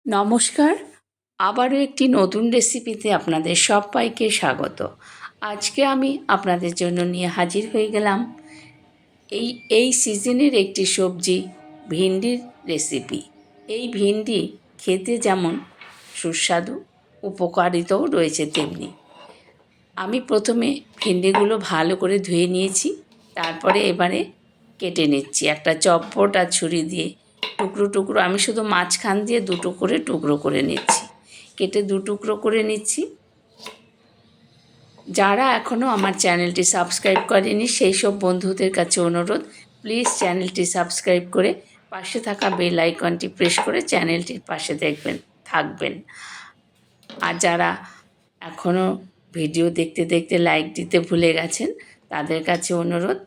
নমস্কার। আবারও একটি নতুন রেসিপিতে আপনাদের সবাইকে স্বাগত। আজকে আমি আপনাদের জন্য নিয়ে হাজির হয়ে গেলাম এই সিজনের একটি সবজি ভিন্ডির রেসিপি। এই ভিন্ডি খেতে যেমন সুস্বাদু, উপকারিতাও রয়েছে তেমনি। আমি প্রথমে ভিন্ডিগুলো ভালো করে ধুয়ে নিয়েছি, তারপরে এবারে কেটে নিচ্ছি একটা চটপট আর ছুরি দিয়ে। টুকরো টুকরো আমি শুধু মাঝখান দিয়ে দুটো করে টুকরো করে নিচ্ছি, কেটে দু টুকরো করে নিচ্ছি। যারা এখনও আমার চ্যানেলটি সাবস্ক্রাইব করেনি সেই সব বন্ধুদের কাছে অনুরোধ, প্লিজ চ্যানেলটি সাবস্ক্রাইব করে পাশে থাকা বেল আইকনটি প্রেস করে চ্যানেলটির পাশে থাকবেন। আর যারা এখনও ভিডিও দেখতে দেখতে লাইক দিতে ভুলে গেছেন তাদের কাছে অনুরোধ,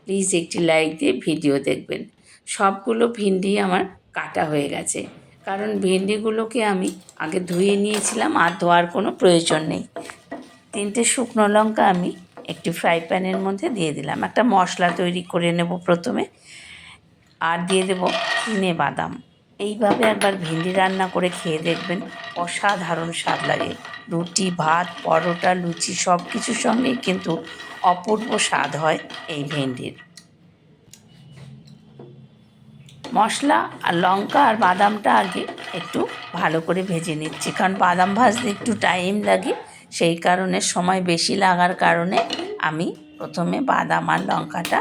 প্লিজ একটি লাইক দিয়ে ভিডিও দেখবেন। সবগুলো ভিন্ডি আমার কাটা হয়ে গেছে, কারণ ভিন্ডিগুলোকে আমি আগে ধুয়ে নিয়েছিলাম, আর ধোয়ার কোনো প্রয়োজন নেই। 3টে শুকনো লঙ্কা আমি একটি ফ্রাই প্যানের মধ্যে দিয়ে দিলাম। একটা মশলা তৈরি করে নেব প্রথমে, আর দিয়ে দেব চিনে বাদাম। এইভাবে একবার ভিন্ডি রান্না করে খেয়ে দেখবেন, অসাধারণ স্বাদ লাগে। রুটি, ভাত, পরোটা, লুচি সব কিছুর সঙ্গেই কিন্তু অপূর্ব স্বাদ হয় এই ভিন্ডির। মশলা আর লঙ্কা আর বাদামটা আগে একটু ভালো করে ভেজে নিচ্ছি, কারণ বাদাম ভাজতে একটু টাইম লাগে। সেই কারণে সময় বেশি লাগার কারণে আমি প্রথমে বাদাম আর লঙ্কাটা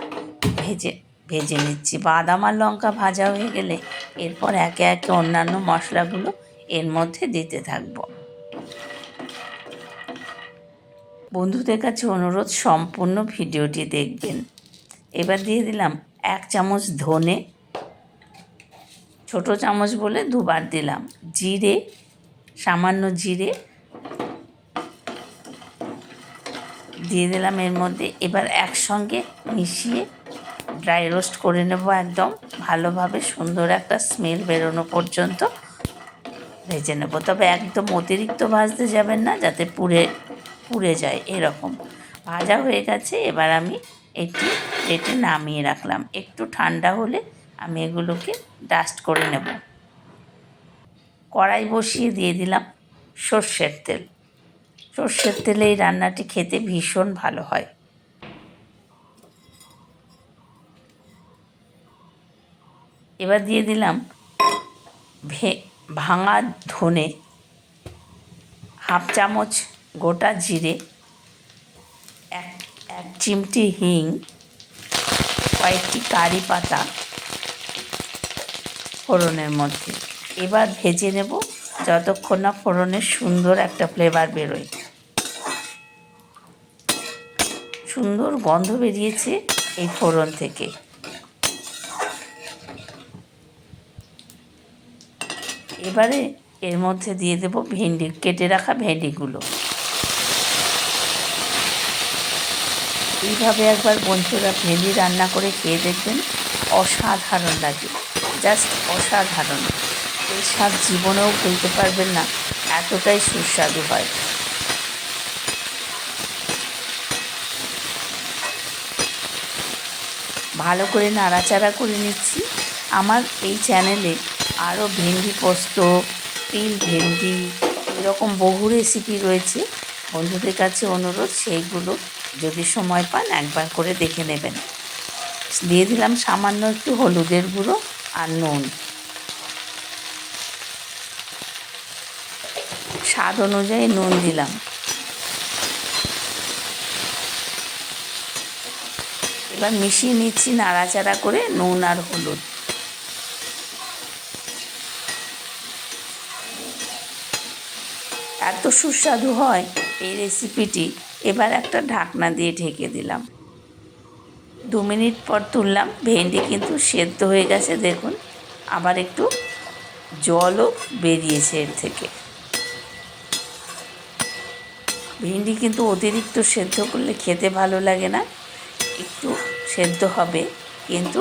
ভেজে নিচ্ছি। বাদাম আর লঙ্কা ভাজা হয়ে গেলে এরপর একে একে অন্যান্য মশলাগুলো এর মধ্যে দিতে থাকব। বন্ধুদের কাছে অনুরোধ, সম্পূর্ণ ভিডিওটি দেখবেন। এবার দিয়ে দিলাম 1 চামচ ধনে, ছোটো চামচ বলে দুবার দিলাম। জিরে, সামান্য জিরে দিয়ে দিলাম এর মধ্যে। এবার একসঙ্গে মিশিয়ে ড্রাই রোস্ট করে নেব, একদম ভালোভাবে সুন্দর একটা স্মেল বেরোনো পর্যন্ত ভেজে নেব। তবে একদম অতিরিক্ত ভাজতে যাবেন না, যাতে পুড়ে যায়। এরকম ভাজা হয়ে গেছে। এবার আমি একটি প্লেটে নামিয়ে রাখলাম। একটু ঠান্ডা হলে আমি এগুলোকে ডাস্ট করে নেব। কড়াই বসিয়ে দিয়ে দিলাম সর্ষের তেল। সর্ষের তেলে এই রান্নাটি খেতে ভীষণ ভালো হয়। এবার দিয়ে দিলাম ভাঙা ধনে, 1/2 চামচ গোটা জিরে, এক চিমটি হিং, কয়েকটি কারি পাতা ফোড়নের মধ্যে। এবার ভেজে নেব যতক্ষণ না ফোড়নের সুন্দর একটা ফ্লেভার বেরোয়। সুন্দর গন্ধ বেরিয়েছে এই ফোড়ন থেকে। এবারে এর মধ্যে দিয়ে দেব কেটে রাখা ভেন্ডিগুলো। এইভাবে একবার বন্ধুরা ভেন্ডি রান্না করে খেয়ে দেখবেন, অসাধারণ লাগে, জাস্ট অসাধারণ। এই স্বাদ জীবনেও ভুলতে পারবেন না, এতটাই সুস্বাদু হয়। ভালো করে নাড়াচাড়া করে নিচ্ছি। আমার এই চ্যানেলে আরও ভেন্ডি পোস্ত, তিল ভেন্ডি, এরকম বহু রেসিপি রয়েছে। বন্ধুদের কাছে অনুরোধ, সেইগুলো যদি সময় পান একবার করে দেখে নেবেন। দিয়ে দিলাম সামান্য একটু হলুদের গুঁড়ো আর নুন। স্বাদ অনুযায়ী নুন দিলাম। এবার মিশিয়ে নিচ্ছি নাড়াচাড়া করে নুন আর হলুদ। এত সুস্বাদু হয় এই রেসিপিটি। এবার একটা ঢাকনা দিয়ে ঢেকে দিলাম। 2 মিনিট পর তুললাম। ভেন্ডি কিন্তু সেদ্ধ হয়ে গেছে, দেখুন। আবার একটু জলও বেরিয়েছে এর থেকে। ভেন্ডি কিন্তু অতিরিক্ত সেদ্ধ করলে খেতে ভালো লাগে না। একটু সেদ্ধ হবে, কিন্তু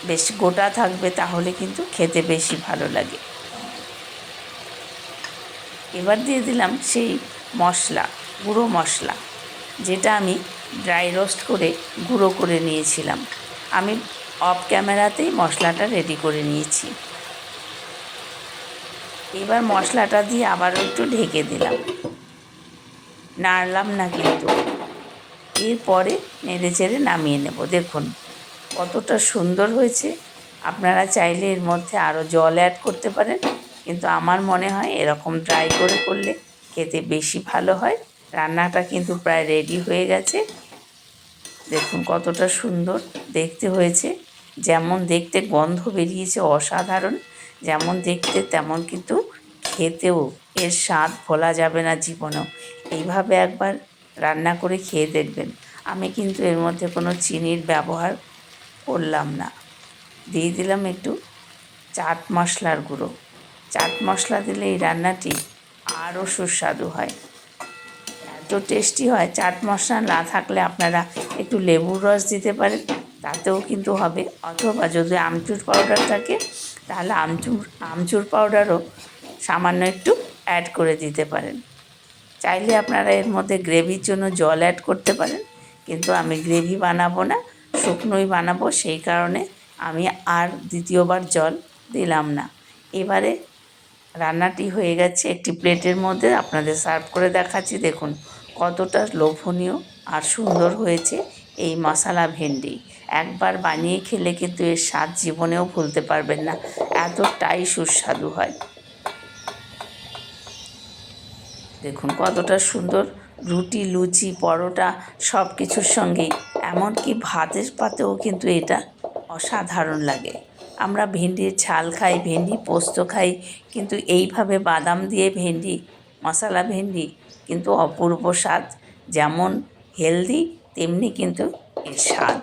বেশ গোটা থাকবে, তাহলে কিন্তু খেতে বেশি ভালো লাগে। এবার দিয়ে দিলাম সেই মশলা, গুঁড়ো মশলা, যেটা আমি ড্রাই রোস্ট করে গুঁড়ো করে নিয়েছিলাম। আমি অফ ক্যামেরাতেই মশলাটা রেডি করে নিয়েছি। এবার মশলাটা দিয়ে আবারও একটু ঢেকে দিলাম, নাড়লাম না কিন্তু। এরপরে নেড়ে চেড়ে নামিয়ে নেব। দেখুন কতটা সুন্দর হয়েছে। আপনারা চাইলে এর মধ্যে আরও জল অ্যাড করতে পারেন, কিন্তু আমার মনে হয় এরকম ড্রাই করে করলে খেতে বেশি ভালো হয়। রান্নাটা কিন্তু প্রায় রেডি হয়ে গেছে। দেখুন কতটা সুন্দর দেখতে হয়েছে। যেমন দেখতে গন্ধ বেরিয়েছে অসাধারণ, যেমন দেখতে তেমন কিন্তু খেতেও এর স্বাদ ভোলা যাবে না জীবনেও। এইভাবে একবার রান্না করে খেয়ে দেখবেন। আমি কিন্তু এর মধ্যে কোনো চিনির ব্যবহার করলাম না। দিয়ে দিলাম একটু চাট মশলার গুঁড়ো। চাট মশলা দিলে এই রান্নাটি আরও সুস্বাদু হয়, এত টেস্টি হয়। চাট মশলা না থাকলে আপনারা একটু লেবুর রস দিতে পারেন, তাতেও কিন্তু হবে। অথবা যদি আমচুর পাউডার থাকে তাহলে আমচুর পাউডারও সামান্য একটু অ্যাড করে দিতে পারেন। চাইলে আপনারা এর মধ্যে গ্রেভির জন্য জল অ্যাড করতে পারেন, কিন্তু আমি গ্রেভি বানাবো না, শুকনোই বানাবো, সেই কারণে আমি আর দ্বিতীয়বার জল দিলাম না। এবারে রান্নাটি হয়ে গেছে, একটি প্লেটের মধ্যে আপনাদের সার্ভ করে দেখাচ্ছি। দেখুন কতটা লোভনীয় আর সুন্দর হয়েছে এই মশলা ভেন্ডি। একবার বানিয়ে খেলে কিন্তু এর স্বাদ জীবনেও ভুলতে পারবেন না, এতটাই সুস্বাদু হয়। দেখুন কতটা সুন্দর, রুটি লুচি পরোটা সব কিছুর সঙ্গেই, এমনকি ভাতের পাতেও কিন্তু এটা অসাধারণ লাগে। আমরা ভেন্ডির ঝাল খাই, ভেন্ডি পোস্ত খাই, কিন্তু এইভাবে বাদাম দিয়ে ভেন্ডি, মশলা ভেন্ডি কিন্তু অপূর্ব স্বাদ। যেমন হেলদি তেমনি কিন্তু এর স্বাদ।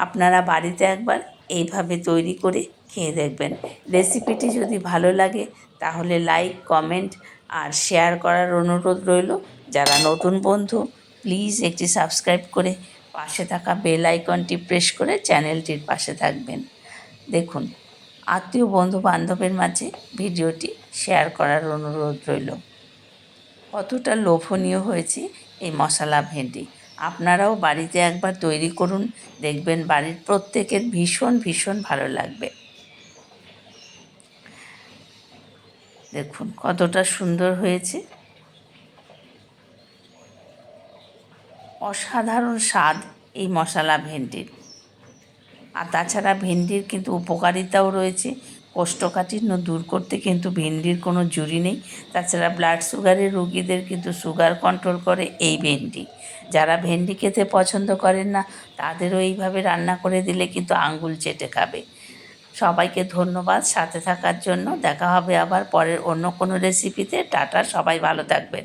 আপনারা বাড়িতে একবার এইভাবে তৈরি করে খেয়ে দেখবেন। রেসিপিটি যদি ভালো লাগে তাহলে লাইক কমেন্ট আর শেয়ার করার অনুরোধ রইল। যারা নতুন বন্ধু প্লিজ একটি সাবস্ক্রাইব করে পাশে থাকা বেল আইকনটি প্রেস করে চ্যানেলটির পাশে থাকবেন। দেখুন আত্মীয় বন্ধু বান্ধবের মাঝে ভিডিওটি শেয়ার করার অনুরোধ রইল। কতটা লোভনীয় হয়েছে এই মশলা ভেন্ডি। আপনারাও বাড়িতে একবার তৈরি করুন, দেখবেন বাড়ির প্রত্যেকের ভীষণ ভীষণ ভালো লাগবে। দেখুন কতটা সুন্দর হয়েছে, অসাধারণ স্বাদ এই মশলা ভেন্ডির। আর তাছাড়া ভেন্ডির কিন্তু উপকারিতাও রয়েছে, কোষ্ঠকাঠিন্য দূর করতে কিন্তু ভেন্ডির কোনো জুড়ি নেই। তাছাড়া ব্লাড সুগারের রোগীদের কিন্তু সুগার কন্ট্রোল করে এই ভেন্ডি। যারা ভেন্ডি খেতে পছন্দ করেন না তাদেরও এইভাবে রান্না করে দিলে কিন্তু আঙ্গুল চেটে খাবে। সবাইকে ধন্যবাদ সাথে থাকার জন্য। দেখা হবে আবার পরের অন্য কোনো রেসিপিতে। টাটা, সবাই ভালো থাকবেন।